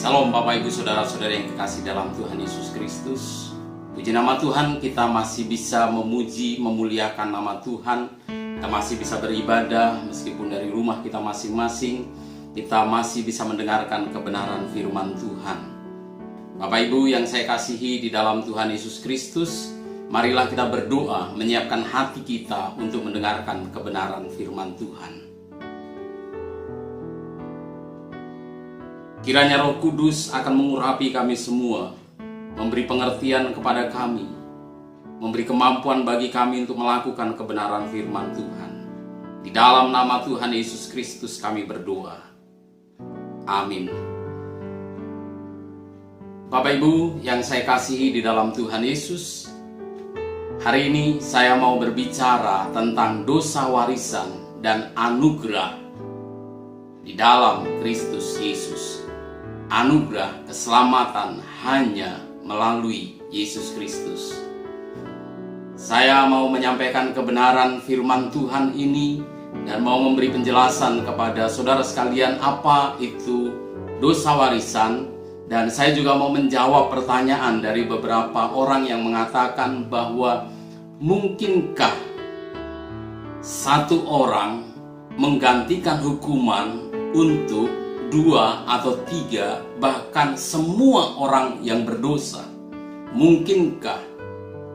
Salam Bapak Ibu Saudara-saudara yang kekasih dalam Tuhan Yesus Kristus. Puji nama Tuhan, kita masih bisa memuji, memuliakan nama Tuhan. Kita masih bisa beribadah meskipun dari rumah kita masing-masing. Kita masih bisa mendengarkan kebenaran firman Tuhan. Bapak Ibu yang saya kasihi di dalam Tuhan Yesus Kristus, marilah kita berdoa menyiapkan hati kita untuk mendengarkan kebenaran firman Tuhan. Kiranya Roh Kudus akan mengurapi kami semua, memberi pengertian kepada kami, memberi kemampuan bagi kami untuk melakukan kebenaran firman Tuhan. Di dalam nama Tuhan Yesus Kristus kami berdoa. Amin. Bapak Ibu yang saya kasihi di dalam Tuhan Yesus, hari ini saya mau berbicara tentang dosa warisan dan anugerah di dalam Kristus Yesus. Anugerah keselamatan hanya melalui Yesus Kristus. Saya mau menyampaikan kebenaran firman Tuhan ini dan mau memberi penjelasan kepada saudara sekalian apa itu dosa warisan, dan saya juga mau menjawab pertanyaan dari beberapa orang yang mengatakan bahwa mungkinkah satu orang menggantikan hukuman untuk 2 atau 3, bahkan semua orang yang berdosa. Mungkinkah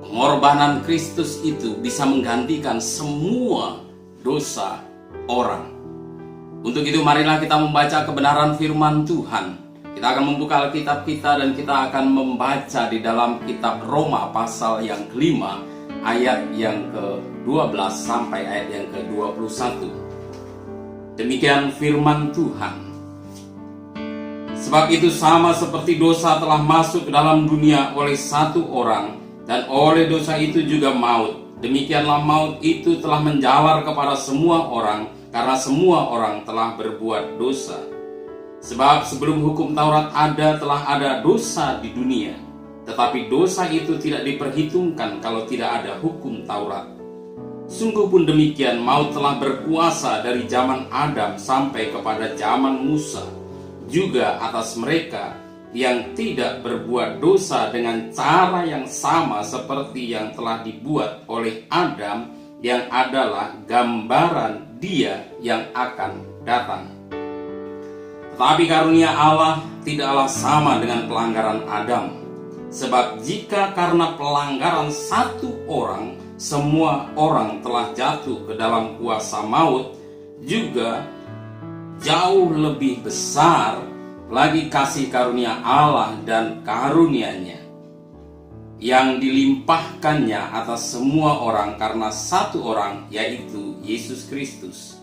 pengorbanan Kristus itu bisa menggantikan semua dosa orang? Untuk itu marilah kita membaca kebenaran firman Tuhan. Kita akan membuka Alkitab kita dan kita akan membaca di dalam kitab Roma pasal yang kelima, ayat yang ke-12 sampai ayat yang ke-21. Demikian firman Tuhan. Sebab itu sama seperti dosa telah masuk ke dalam dunia oleh satu orang, dan oleh dosa itu juga maut. Demikianlah maut itu telah menjalar kepada semua orang, karena semua orang telah berbuat dosa. Sebab sebelum hukum Taurat ada, telah ada dosa di dunia. Tetapi dosa itu tidak diperhitungkan kalau tidak ada hukum Taurat. Sungguh pun demikian, maut telah berkuasa dari zaman Adam sampai kepada zaman Musa, juga atas mereka yang tidak berbuat dosa dengan cara yang sama seperti yang telah dibuat oleh Adam, yang adalah gambaran Dia yang akan datang. Tetapi karunia Allah tidaklah sama dengan pelanggaran Adam. Sebab jika karena pelanggaran satu orang semua orang telah jatuh ke dalam kuasa maut, juga jauh lebih besar lagi kasih karunia Allah dan karunia-Nya yang dilimpahkannya atas semua orang karena satu orang, yaitu Yesus Kristus.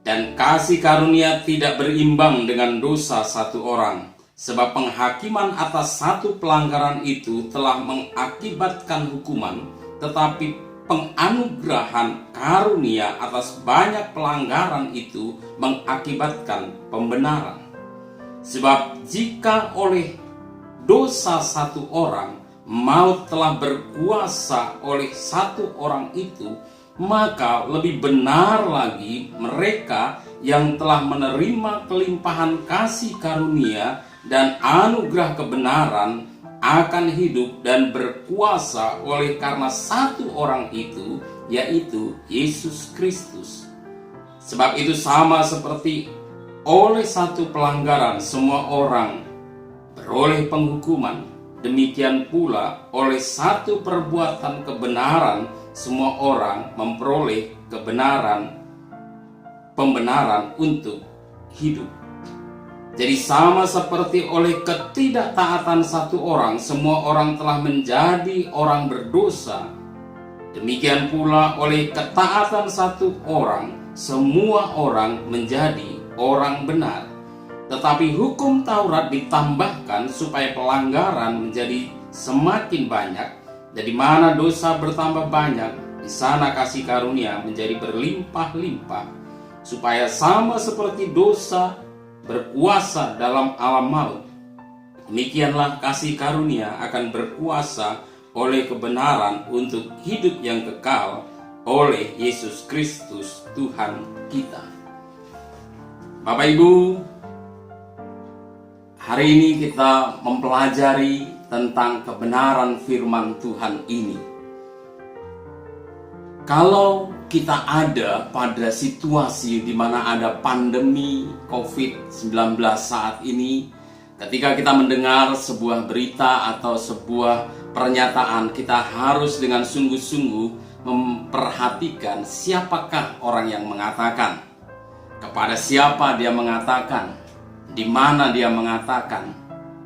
Dan kasih karunia tidak berimbang dengan dosa satu orang, sebab penghakiman atas satu pelanggaran itu telah mengakibatkan hukuman, tetapi penganugerahan karunia atas banyak pelanggaran itu mengakibatkan pembenaran. Sebab jika oleh dosa satu orang maut telah berkuasa oleh satu orang itu, maka lebih benar lagi mereka yang telah menerima kelimpahan kasih karunia dan anugerah kebenaran akan hidup dan berkuasa oleh karena satu orang itu, yaitu Yesus Kristus. Sebab itu sama seperti oleh satu pelanggaran semua orang beroleh penghukuman, demikian pula oleh satu perbuatan kebenaran semua orang memperoleh pembenaran untuk hidup. Jadi sama seperti oleh ketidaktaatan satu orang semua orang telah menjadi orang berdosa, demikian pula oleh ketaatan satu orang semua orang menjadi orang benar. Tetapi hukum Taurat ditambahkan supaya pelanggaran menjadi semakin banyak. Dari mana dosa bertambah banyak, di sana kasih karunia menjadi berlimpah-limpah, supaya sama seperti dosa berkuasa dalam alam maut, demikianlah kasih karunia akan berkuasa oleh kebenaran untuk hidup yang kekal oleh Yesus Kristus Tuhan kita. Bapak Ibu, Hari ini kita mempelajari tentang kebenaran firman Tuhan ini. Kalau kita ada pada situasi di mana ada pandemi COVID-19 saat ini, ketika kita mendengar sebuah berita atau sebuah pernyataan, kita harus dengan sungguh-sungguh memperhatikan siapakah orang yang mengatakan, kepada siapa dia mengatakan, di mana dia mengatakan,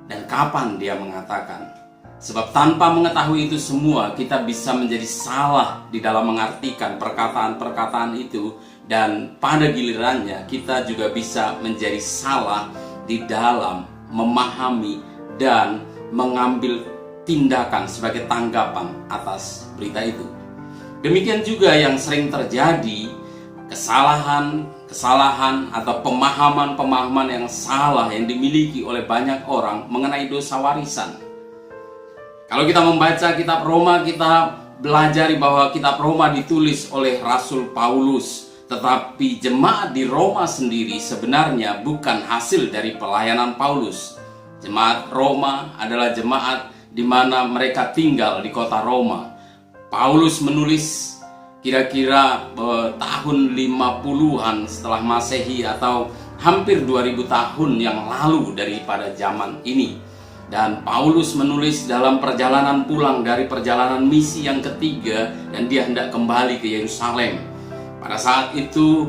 dan kapan dia mengatakan. Sebab tanpa mengetahui itu semua, kita bisa menjadi salah di dalam mengartikan perkataan-perkataan itu, dan pada gilirannya kita juga bisa menjadi salah di dalam memahami dan mengambil tindakan sebagai tanggapan atas berita itu. Demikian juga yang sering terjadi, kesalahan atau pemahaman-pemahaman yang salah yang dimiliki oleh banyak orang mengenai dosa warisan. Kalau kita membaca kitab Roma, kita belajari bahwa kitab Roma ditulis oleh Rasul Paulus, tetapi jemaat di Roma sendiri sebenarnya bukan hasil dari pelayanan Paulus. Jemaat Roma adalah jemaat di mana mereka tinggal di kota Roma. Paulus menulis kira-kira tahun 50-an setelah Masehi, atau hampir 2000 tahun yang lalu daripada zaman ini. Dan Paulus menulis dalam perjalanan pulang dari perjalanan misi yang ketiga, dan dia hendak kembali ke Yerusalem. Pada saat itu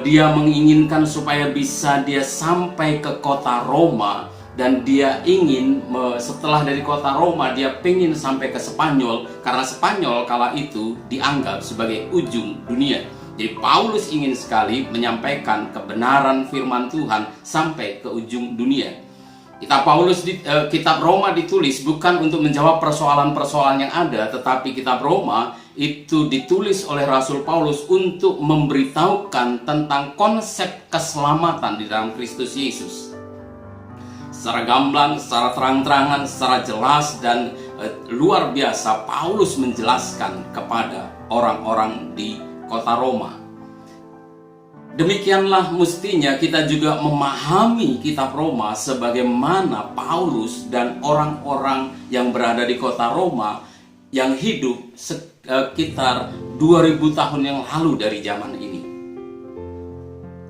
dia menginginkan supaya bisa dia sampai ke kota Roma, dan dia ingin setelah dari kota Roma dia ingin sampai ke Spanyol, karena Spanyol kala itu dianggap sebagai ujung dunia. Jadi Paulus ingin sekali menyampaikan kebenaran firman Tuhan sampai ke ujung dunia. Kitab Roma ditulis bukan untuk menjawab persoalan-persoalan yang ada, tetapi kitab Roma itu ditulis oleh Rasul Paulus untuk memberitahukan tentang konsep keselamatan di dalam Kristus Yesus. Secara gamblang, secara terang-terangan, secara jelas dan luar biasa, Paulus menjelaskan kepada orang-orang di kota Roma. Demikianlah mestinya kita juga memahami kitab Roma sebagaimana Paulus dan orang-orang yang berada di kota Roma yang hidup sekitar 2000 tahun yang lalu dari zaman ini.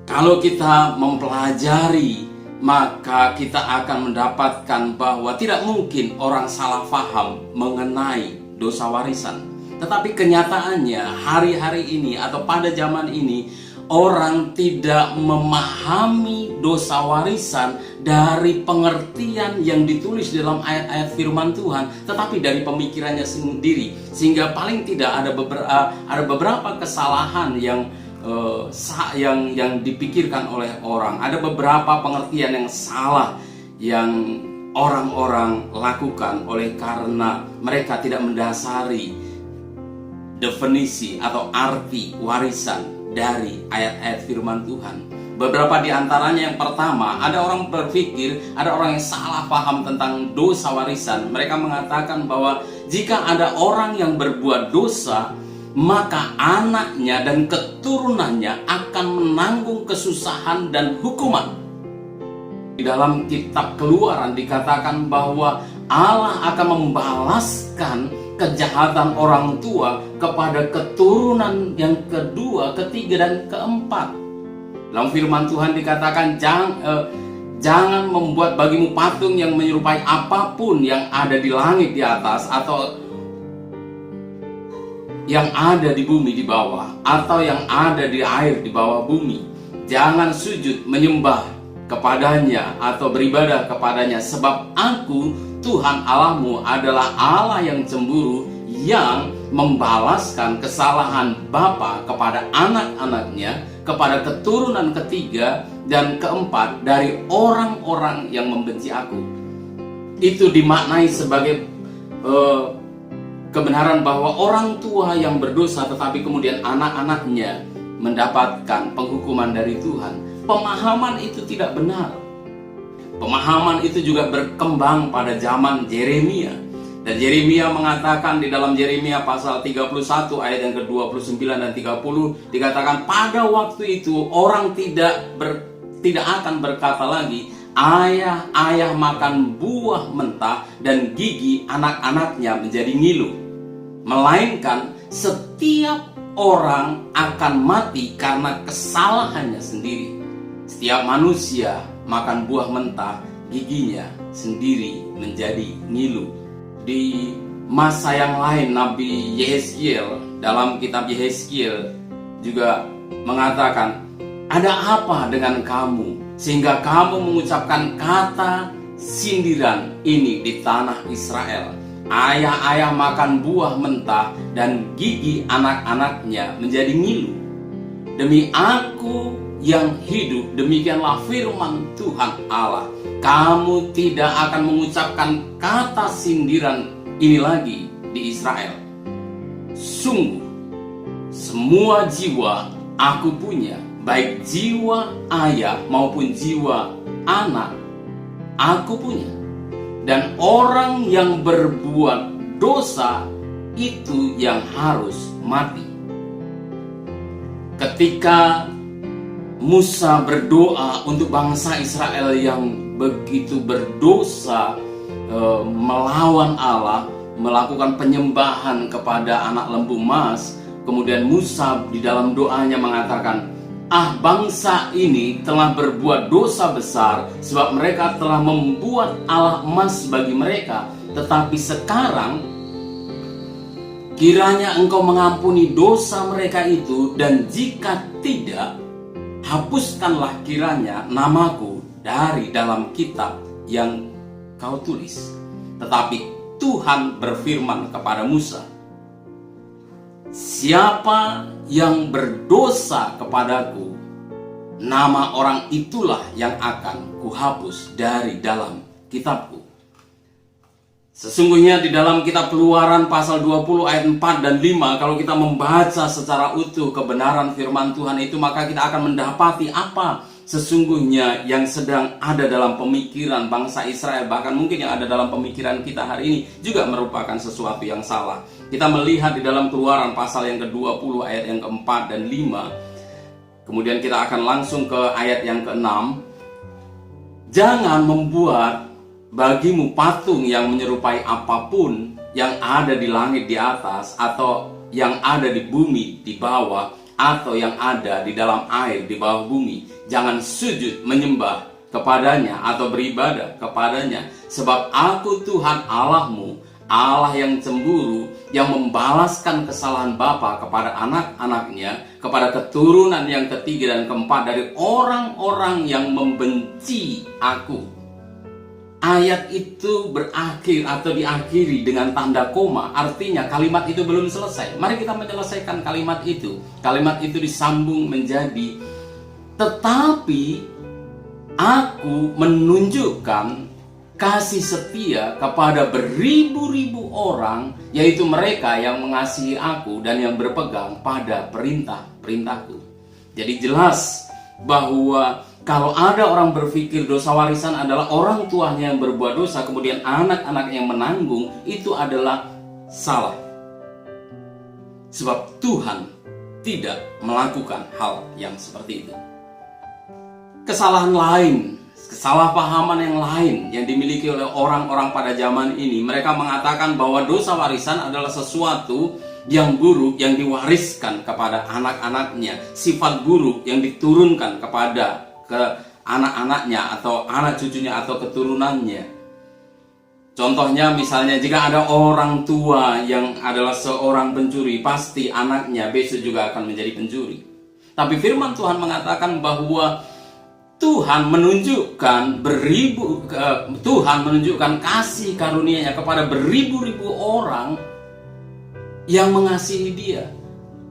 Kalau kita mempelajari, maka kita akan mendapatkan bahwa tidak mungkin orang salah faham mengenai dosa warisan. Tetapi kenyataannya hari-hari ini atau pada zaman ini, orang tidak memahami dosa warisan dari pengertian yang ditulis dalam ayat-ayat firman Tuhan, tetapi dari pemikirannya sendiri. Sehingga paling tidak ada beberapa kesalahan yang dipikirkan oleh orang. Ada beberapa pengertian yang salah yang orang-orang lakukan oleh karena mereka tidak mendasari definisi atau arti warisan dari ayat-ayat firman Tuhan. Beberapa di antaranya, yang pertama, ada orang berpikir, ada orang yang salah paham tentang dosa warisan. Mereka mengatakan bahwa jika ada orang yang berbuat dosa, maka anaknya dan keturunannya akan menanggung kesusahan dan hukuman. Di dalam kitab Keluaran dikatakan bahwa Allah akan membalaskan kejahatan orang tua kepada keturunan yang kedua, ketiga, dan keempat. Dalam firman Tuhan dikatakan, jangan membuat bagimu patung yang menyerupai apapun yang ada di langit di atas, atau yang ada di bumi di bawah, atau yang ada di air di bawah bumi. Jangan sujud menyembah kepadanya atau beribadah kepadanya, sebab aku, Tuhan Allahmu, adalah Allah yang cemburu, yang membalaskan kesalahan bapa kepada anak-anaknya, kepada keturunan ketiga dan keempat dari orang-orang yang membenci aku. Itu dimaknai sebagai kebenaran bahwa orang tua yang berdosa tetapi kemudian anak-anaknya mendapatkan penghukuman dari Tuhan. Pemahaman itu tidak benar. Pemahaman itu juga berkembang pada zaman Yeremia. Dan Yeremia mengatakan di dalam Yeremia pasal 31 ayat yang ke-29 dan 30 dikatakan, pada waktu itu orang tidak akan berkata lagi, ayah-ayah makan buah mentah dan gigi anak-anaknya menjadi ngilu. Melainkan setiap orang akan mati karena kesalahannya sendiri. Setiap manusia makan buah mentah, giginya sendiri menjadi ngilu. Di masa yang lain, Nabi Yehezkiel dalam kitab Yehezkiel juga mengatakan, ada apa dengan kamu sehingga kamu mengucapkan kata sindiran ini di tanah Israel? Ayah-ayah makan buah mentah dan gigi anak-anaknya menjadi ngilu. Demi aku yang hidup, demikianlah firman Tuhan Allah, kamu tidak akan mengucapkan kata sindiran ini lagi di Israel. Sungguh, semua jiwa aku punya, baik jiwa ayah maupun jiwa anak, aku punya. Dan orang yang berbuat dosa itu yang harus mati. Ketika Musa berdoa untuk bangsa Israel yang begitu berdosa, melawan Allah, melakukan penyembahan kepada anak lembu emas, kemudian Musa di dalam doanya mengatakan, bangsa ini telah berbuat dosa besar, sebab mereka telah membuat Allah emas bagi mereka. Tetapi sekarang kiranya engkau mengampuni dosa mereka itu, dan jika tidak, hapuskanlah kiranya namaku dari dalam kitab yang kau tulis. Tetapi Tuhan berfirman kepada Musa, siapa yang berdosa kepadaku, nama orang itulah yang akan kuhapus dari dalam kitabku. Sesungguhnya di dalam kitab Keluaran pasal 20 ayat 4 dan 5, kalau kita membaca secara utuh kebenaran firman Tuhan itu, maka kita akan mendapati apa sesungguhnya yang sedang ada dalam pemikiran bangsa Israel. Bahkan mungkin yang ada dalam pemikiran kita hari ini juga merupakan sesuatu yang salah. Kita melihat di dalam Keluaran pasal yang ke-20 ayat yang ke-4 dan 5. Kemudian kita akan langsung ke ayat yang ke-6. Jangan membuat bagimu patung yang menyerupai apapun yang ada di langit di atas, atau yang ada di bumi di bawah, atau yang ada di dalam air di bawah bumi. Jangan sujud menyembah kepadanya atau beribadah kepadanya. Sebab aku Tuhan Allahmu, Allah yang cemburu, yang membalaskan kesalahan bapa kepada anak-anaknya, kepada keturunan yang ketiga dan keempat dari orang-orang yang membenci aku. Ayat itu berakhir atau diakhiri dengan tanda koma. Artinya kalimat itu belum selesai. Mari kita menyelesaikan kalimat itu. Kalimat itu disambung menjadi, tetapi aku menunjukkan kasih setia kepada beribu-ribu orang, yaitu mereka yang mengasihi aku dan yang berpegang pada perintah-perintahku. Jadi jelas bahwa kalau ada orang berpikir dosa warisan adalah orang tuanya yang berbuat dosa, kemudian anak-anak yang menanggung, itu adalah salah. Sebab Tuhan tidak melakukan hal yang seperti itu. Kesalahan lain, kesalahpahaman yang lain yang dimiliki oleh orang-orang pada zaman ini, mereka mengatakan bahwa dosa warisan adalah sesuatu yang buruk yang diwariskan kepada anak-anaknya, sifat buruk yang diturunkan kepada ke anak-anaknya atau anak cucunya atau keturunannya. Contohnya misalnya, jika ada orang tua yang adalah seorang pencuri, pasti anaknya besok juga akan menjadi pencuri. Tapi firman Tuhan mengatakan bahwa Tuhan menunjukkan kasih karunia-Nya kepada beribu-ribu orang yang mengasihi Dia.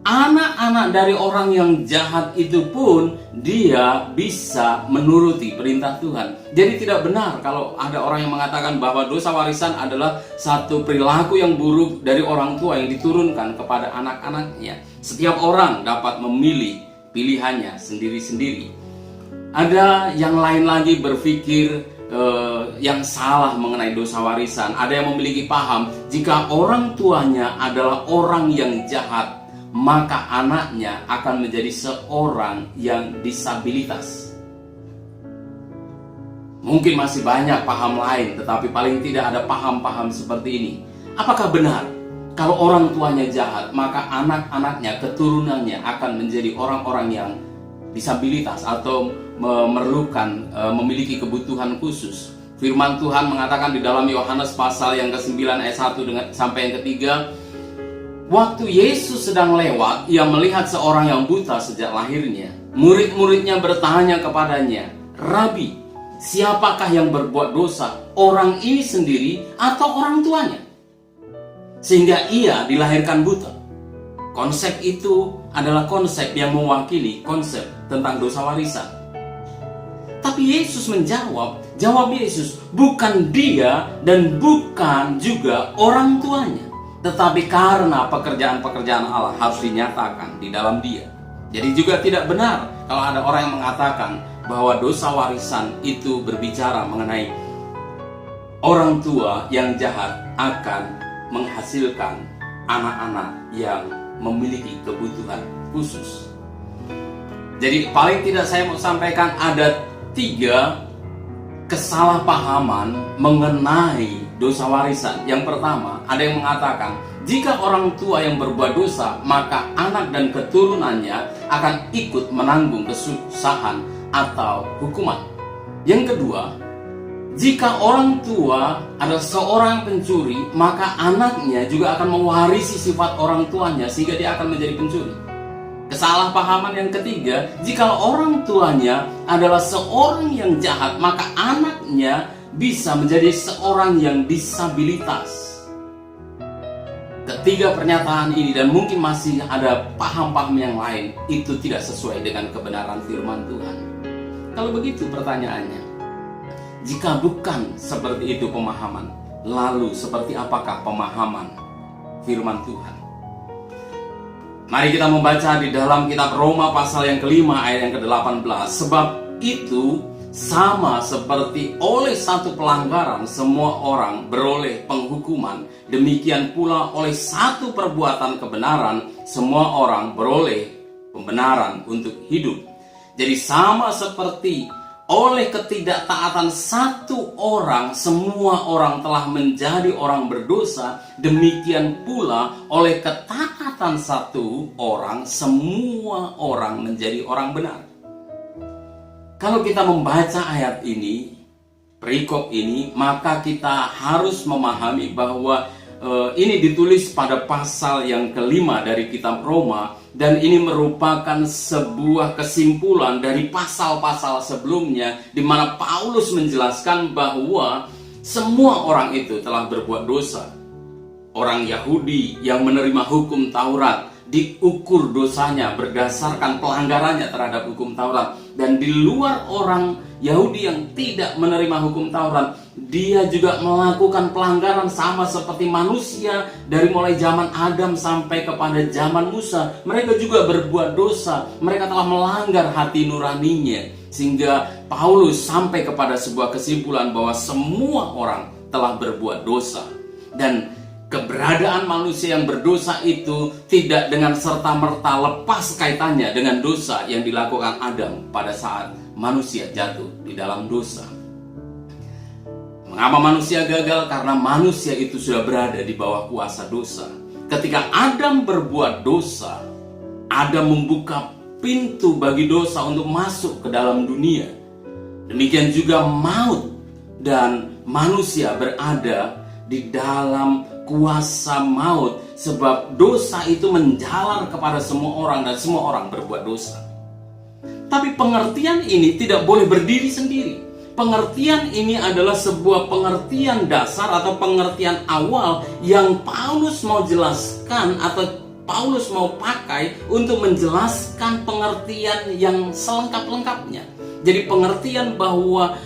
Anak-anak dari orang yang jahat itu pun dia bisa menuruti perintah Tuhan. Jadi tidak benar kalau ada orang yang mengatakan bahwa dosa warisan adalah satu perilaku yang buruk dari orang tua yang diturunkan kepada anak-anaknya. Setiap orang dapat memilih pilihannya sendiri-sendiri. Ada yang lain lagi berpikir yang salah mengenai dosa warisan. Ada yang memiliki paham, jika orang tuanya adalah orang yang jahat, maka anaknya akan menjadi seorang yang disabilitas. Mungkin masih banyak paham lain, tetapi paling tidak ada paham-paham seperti ini. Apakah benar kalau orang tuanya jahat, maka anak-anaknya, keturunannya akan menjadi orang-orang yang disabilitas atau memerlukan, memiliki kebutuhan khusus? Firman Tuhan mengatakan di dalam Yohanes pasal yang ke-9 ayat 1 sampai yang ke-3, waktu Yesus sedang lewat, ia melihat seorang yang buta sejak lahirnya. Murid-muridnya bertanya kepadanya, "Rabi, siapakah yang berbuat dosa, orang ini sendiri atau orang tuanya, sehingga ia dilahirkan buta?" Konsep itu adalah konsep yang mewakili konsep tentang dosa warisan. Tapi Yesus jawab Yesus, bukan dia dan bukan juga orang tuanya, tetapi karena pekerjaan-pekerjaan Allah harus dinyatakan di dalam dia. Jadi juga tidak benar kalau ada orang yang mengatakan bahwa dosa warisan itu berbicara mengenai orang tua yang jahat akan menghasilkan anak-anak yang memiliki kebutuhan khusus. Jadi paling tidak saya mau sampaikan ada 3 kesalahpahaman mengenai dosa warisan. Yang pertama, ada yang mengatakan jika orang tua yang berbuat dosa, maka anak dan keturunannya akan ikut menanggung kesusahan atau hukuman. Yang kedua, jika orang tua adalah seorang pencuri, maka anaknya juga akan mewarisi sifat orang tuanya sehingga dia akan menjadi pencuri. Kesalahpahaman yang ketiga, jika orang tuanya adalah seorang yang jahat, maka anaknya bisa menjadi seorang yang disabilitas. Ketiga pernyataan ini, dan mungkin masih ada paham-paham yang lain, itu tidak sesuai dengan kebenaran firman Tuhan. Kalau begitu pertanyaannya, jika bukan seperti itu pemahaman, lalu seperti apakah pemahaman firman Tuhan? Mari kita membaca di dalam kitab Roma pasal yang ke-5 ayat yang ke-18. Sebab itu sama seperti oleh satu pelanggaran semua orang beroleh penghukuman, demikian pula oleh satu perbuatan kebenaran semua orang beroleh pembenaran untuk hidup. Jadi sama seperti oleh ketidaktaatan satu orang, semua orang telah menjadi orang berdosa. Demikian pula oleh ketaatan satu orang, semua orang menjadi orang benar. Kalau kita membaca ayat ini, perikop ini, maka kita harus memahami bahwa ini ditulis pada pasal yang ke-5 dari kitab Roma. Dan ini merupakan sebuah kesimpulan dari pasal-pasal sebelumnya, di mana Paulus menjelaskan bahwa semua orang itu telah berbuat dosa. Orang Yahudi yang menerima hukum Taurat diukur dosanya berdasarkan pelanggarannya terhadap hukum Taurat. Dan di luar orang Yahudi yang tidak menerima hukum Taurat, dia juga melakukan pelanggaran sama seperti manusia. Dari mulai zaman Adam sampai kepada zaman Musa, mereka juga berbuat dosa. Mereka telah melanggar hati nuraninya, sehingga Paulus sampai kepada sebuah kesimpulan bahwa semua orang telah berbuat dosa. Dan keberadaan manusia yang berdosa itu tidak dengan serta-merta lepas kaitannya dengan dosa yang dilakukan Adam pada saat manusia jatuh di dalam dosa. Mengapa manusia gagal? Karena manusia itu sudah berada di bawah kuasa dosa. Ketika Adam berbuat dosa, Adam membuka pintu bagi dosa untuk masuk ke dalam dunia. Demikian juga maut, dan manusia berada di dalam kuasa maut, sebab dosa itu menjalar kepada semua orang dan semua orang berbuat dosa. Tapi pengertian ini tidak boleh berdiri sendiri. Pengertian ini adalah sebuah pengertian dasar atau pengertian awal yang Paulus mau jelaskan atau Paulus mau pakai untuk menjelaskan pengertian yang selengkap-lengkapnya. Jadi pengertian bahwa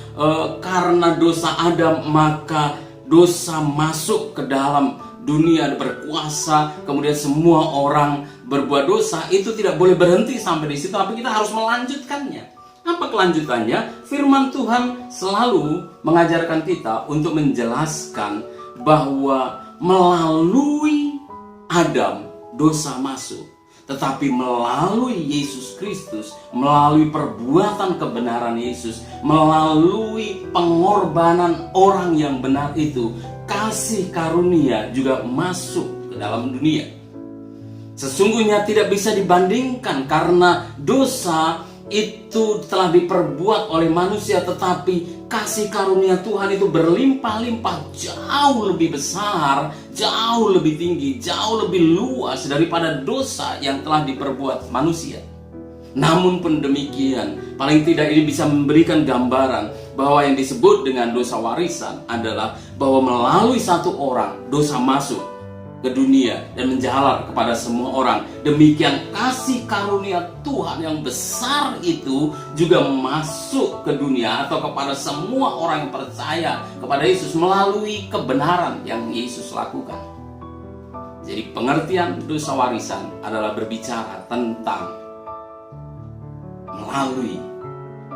karena dosa Adam maka dosa masuk ke dalam dunia berkuasa, kemudian semua orang berbuat dosa, itu tidak boleh berhenti sampai di situ, tapi kita harus melanjutkannya. Apa kelanjutannya? Firman Tuhan selalu mengajarkan kita untuk menjelaskan bahwa melalui Adam dosa masuk. tetapi melalui Yesus Kristus, melalui perbuatan kebenaran Yesus, melalui pengorbanan orang yang benar itu, kasih karunia juga masuk ke dalam dunia. Sesungguhnya tidak bisa dibandingkan karena dosa itu telah diperbuat oleh manusia, tetapi kasih karunia Tuhan itu berlimpah-limpah, jauh lebih besar, jauh lebih tinggi, jauh lebih luas daripada dosa yang telah diperbuat manusia. Namun pun demikian, paling tidak ini bisa memberikan gambaran bahwa yang disebut dengan dosa warisan adalah bahwa melalui satu orang dosa masuk ke dunia dan menjalar kepada semua orang. Demikian kasih karunia Tuhan yang besar itu juga masuk ke dunia atau kepada semua orang yang percaya kepada Yesus melalui kebenaran yang Yesus lakukan. Jadi pengertian dosa warisan adalah berbicara tentang melalui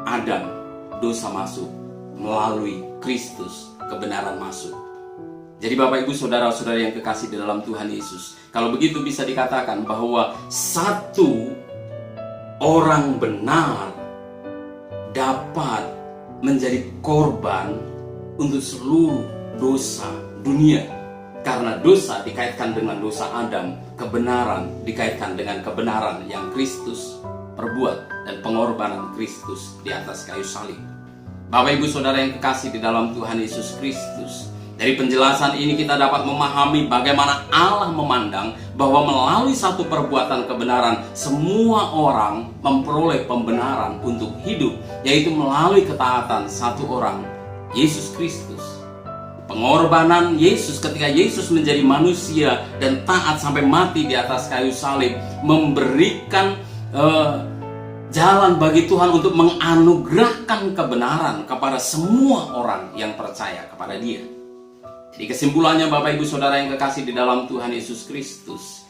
Adam dosa masuk, melalui Kristus kebenaran masuk. Jadi Bapak Ibu Saudara-saudara yang kekasih di dalam Tuhan Yesus, kalau begitu bisa dikatakan bahwa satu orang benar dapat menjadi korban untuk seluruh dosa dunia. Karena dosa dikaitkan dengan dosa Adam, kebenaran dikaitkan dengan kebenaran yang Kristus perbuat dan pengorbanan Kristus di atas kayu salib. Bapak Ibu Saudara yang kekasih di dalam Tuhan Yesus Kristus, dari penjelasan ini kita dapat memahami bagaimana Allah memandang bahwa melalui satu perbuatan kebenaran semua orang memperoleh pembenaran untuk hidup, yaitu melalui ketaatan satu orang, Yesus Kristus. Pengorbanan Yesus ketika Yesus menjadi manusia dan taat sampai mati di atas kayu salib memberikan jalan bagi Tuhan untuk menganugerahkan kebenaran kepada semua orang yang percaya kepada Dia. Jadi kesimpulannya Bapak Ibu Saudara yang kekasih di dalam Tuhan Yesus Kristus,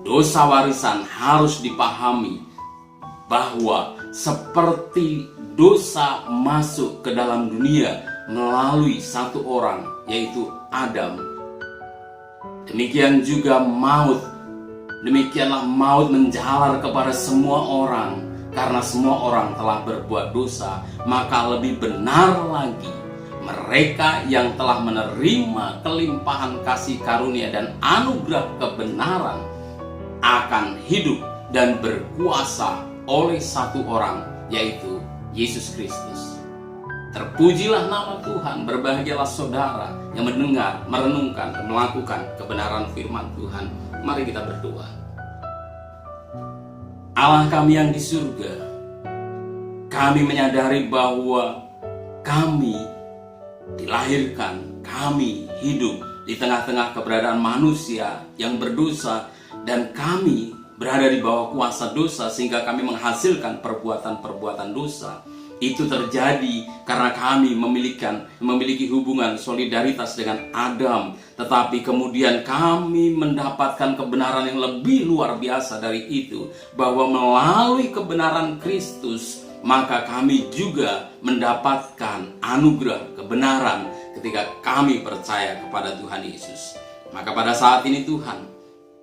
dosa warisan harus dipahami bahwa seperti dosa masuk ke dalam dunia melalui satu orang, yaitu Adam, demikian juga maut. Demikianlah maut menjalar kepada semua orang. Karena semua orang telah berbuat dosa, maka lebih benar lagi mereka yang telah menerima kelimpahan kasih karunia dan anugerah kebenaran akan hidup dan berkuasa oleh satu orang, yaitu Yesus Kristus. Terpujilah nama Tuhan, berbahagialah saudara yang mendengar, merenungkan, dan melakukan kebenaran firman Tuhan. Mari kita berdoa. Allah kami yang di surga, kami menyadari bahwa kami dilahirkan, kami hidup di tengah-tengah keberadaan manusia yang berdosa, dan kami berada di bawah kuasa dosa sehingga kami menghasilkan perbuatan-perbuatan dosa. Itu terjadi karena kami memiliki hubungan solidaritas dengan Adam, tetapi kemudian kami mendapatkan kebenaran yang lebih luar biasa dari itu, bahwa melalui kebenaran Kristus maka kami juga mendapatkan anugerah kebenaran ketika kami percaya kepada Tuhan Yesus. Maka pada saat ini Tuhan,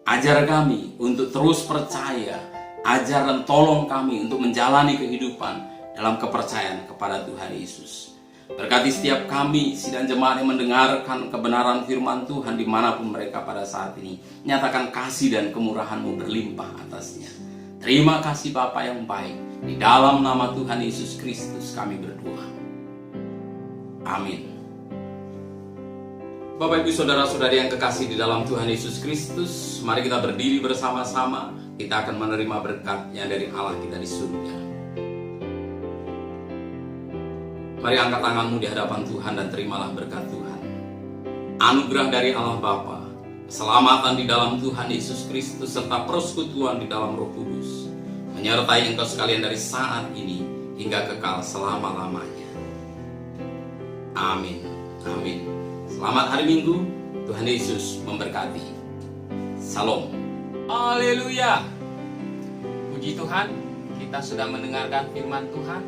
ajar kami untuk terus percaya, ajar dan tolong kami untuk menjalani kehidupan dalam kepercayaan kepada Tuhan Yesus. Berkati setiap kami, sidang jemaat yang mendengarkan kebenaran firman Tuhan dimanapun mereka pada saat ini. Nyatakan kasih dan kemurahan-Mu berlimpah atasnya. Terima kasih Bapa yang baik. Di dalam nama Tuhan Yesus Kristus kami berdoa. Amin. Bapak Ibu Saudara-saudari yang kekasih di dalam Tuhan Yesus Kristus, mari kita berdiri bersama-sama. Kita akan menerima berkat yang dari Allah kita di surga. Mari angkat tanganmu di hadapan Tuhan dan terimalah berkat Tuhan. Anugerah dari Allah Bapa, keselamatan di dalam Tuhan Yesus Kristus, serta persekutuan di dalam Roh Kudus menyertai engkau sekalian dari saat ini hingga kekal selama-lamanya. Amin. Amin. Selamat hari Minggu. Tuhan Yesus memberkati. Salam. Haleluya. Puji Tuhan, kita sudah mendengarkan firman Tuhan.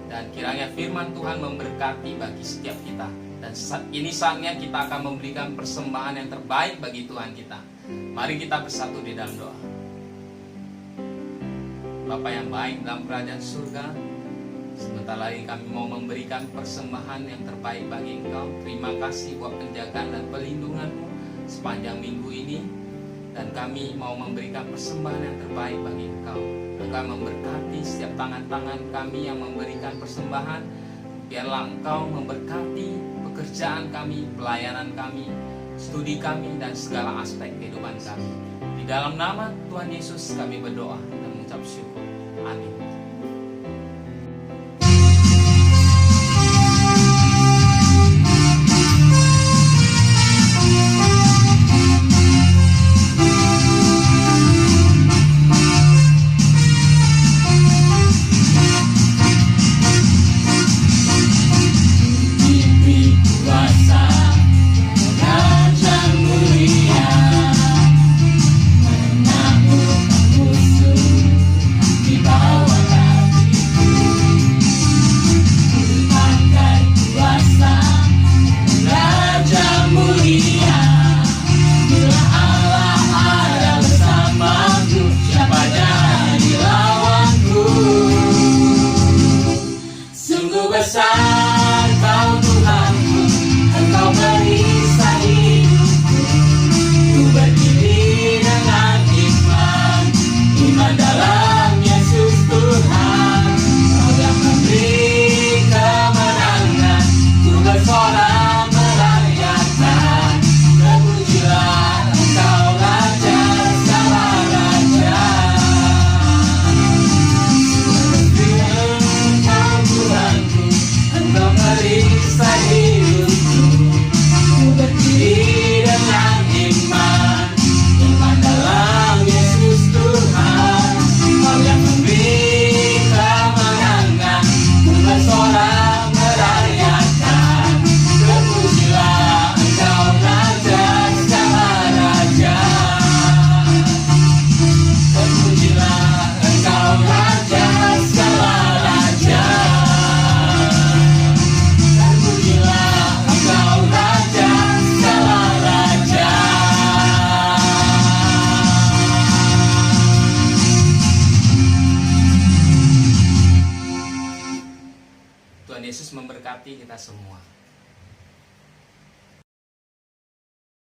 Dan kiranya firman Tuhan memberkati bagi setiap kita. Dan ini saatnya kita akan memberikan persembahan yang terbaik bagi Tuhan kita. Mari kita bersatu di dalam doa. Bapa yang baik dalam kerajaan surga, sebentar lagi kami mau memberikan persembahan yang terbaik bagi Engkau. Terima kasih buat penjagaan dan pelindungan-Mu sepanjang minggu ini. Dan kami mau memberikan persembahan yang terbaik bagi Engkau. Engkau memberkati setiap tangan-tangan kami yang memberikan persembahan. Biarlah Engkau memberkati pekerjaan kami, pelayanan kami, studi kami, dan segala aspek kehidupan kami. Di dalam nama Tuhan Yesus kami berdoa dan mengucap syukur. Amin. Besar Kau Tuhanku, Engkau perisai hidupku. Ku berdiri dengan iman, iman dalam Yesus Tuhan. Kau yang memberi kemenangan, ku bersorak merayakan. Terpujilah Engkau Raja segala raja. Engkau Tuhanku, Engkau perisai hidupku. Ku berdiri dengan iman, iman dalam Yesus Tuhan. Kau yang memberi kemenangan, ku bersorak merayakan. Terpujilah Engkau Raja segala raja. Terpujilah Engkau Raja segala raja. Terpujilah Engkau Raja segala raja. Tuhan Yesus memberkati kita semua.